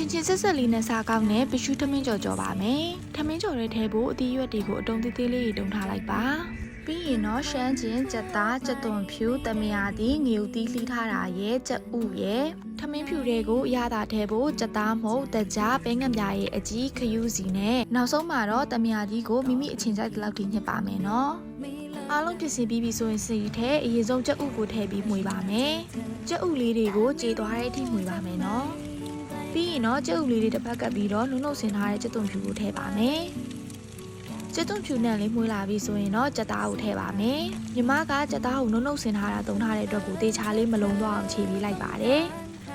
ချင်းချင်းဆက်ဆက်လေးနဲ့စားကောင်းနဲ့ပရှုထမင်းကြော်ကြော်ပါမယ်ထမင်းကြော်တဲ့ထဲကိုအသီးရွက်တွေကိုအတုံးသေးသေးလေးတုံထားလိုက်ပါပြီးရင်တော့ရှမ်းကျင်ကြက်သားကြက်သွန်ဖြူတမယာသီးငရုတ်သီးလှီးထားတာရဲ့ကြက်ဥရဲ့ထမင်းဖြူတွေကိုအရသာထဲဖို့ကြက်သားမုတ်တကြားပဲငံပြားရဲ့အကြီးခယူးစီနဲ့နောက်ဆုံးမှာတော့တမယာသီးကိုမိမိအချင်းကြိုက်တဲ့လောက်ထိညှစ်ပါမယ်နော်အားလုံးပြင်ဆင်ပြီးပြီဆိုရင်စီထဲအရင်ဆုံးကြက်ဥကိုထည့်ပြီးမှွေပါမယ်ကြက်ဥလေးတွေကိုကြေသွားတဲ့အထိမှွေပါမယ်နော်ပြီးရင်တော့ကြက်ဥလေးတွေတစ်ပတ်ကပ်ပြီးတော့နှုတ်ဆင်ထားတဲ့ကြက်သွန်ဖြူကိုထည့်ပါမယ်ကြက်သွန်ဖြူနဲ့လေးမှွေလာပြီဆိုရင်တော့ကြက်သားကိုထည့်ပါမယ်ညီမကကြက်သားကိုနှုတ်ဆင်ထားတာသုံးထားတဲ့အတွက်ကိုတေချာလေးမလုံးတော့အောင်ခြေပြီးလိုက်ပါတယ်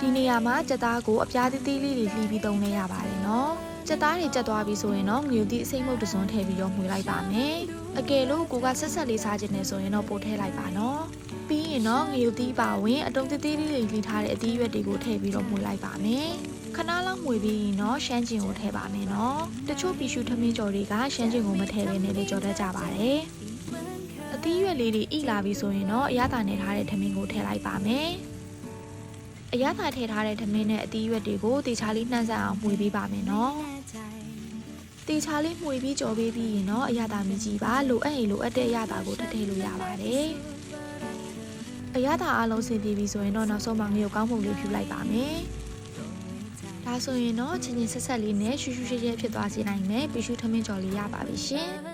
ဒီနေရာမှာကြက်သားကိုအပြားသေးသေးလေးတွေလှီးပြီးသုံးနေရပါတယ်နော်ကြက်သားတွေကြက်သွားပြီဆိုရင်တော့ငရုတ်သီးအစိမ့်မုတ်တစွန်းထည့်ပြီးတော့မှွေလိုက်ပါမယ်အကယ်လို့ကိုကဆက်ဆက်လေးစားခြင်းနဲ့ဆိုရင်တော့ပို့ထည့်လိုက်ပါနော်ပြီးရင်တော့ငရုတ်သီးပါဝင်အတုံးသေးသေးလေးတွေလှီးထားတဲ့အသီးရွက်တွေကိုထည့်ပြီးတော့မှွေလိုက်ပါမယ်ခဏလောက်မှွေပြီးရင်တော့ရှမ်းကျင်ကိုထည့်ပါမယ်နော်တချို့ပီရှုထမင်းကြော်တွေကရှမ်းကျင်ကိုမထည့်ဘဲနဲ့လေးကြော်တတ်ကြပါတယ်အသီးရွက်လေးတွေဣလာပြီဆိုရင်တော့အရသာနဲ့ထားတဲ့ထမင်းကိုထည့်လိုက်ပါမယ်အရသာထည့်ထားတဲ့ထမင်းနဲ့အသီးရွက်တွေကိုတေချာလေးနှံ့ဆက်အောင်မှွေပေးပါမယ်နော်တေချာလေးမှွေပြီးကြော်ပေးပြီးရင်တော့အရသာမကြီးပါလိုအပ်ရင်လိုအပ်တဲ့အရသာကိုထည့်ထည့်လို့ရပါတယ်အရသာအလုံးစင်ပြေပြီဆိုရင်တော့နောက်ဆုံးမှငရုတ်ကောင်းပုံလေးဖြူလိုက်ပါမယ်ဒါဆိုရင်တော့ချင်းချင်းဆက်ဆက်လေးနဲ့ရှူရှူရှဲရှဲဖြစ်သွားစေနိုင်မယ်ပီရှုထမင်းကြော်လေးရပါပြီရှင်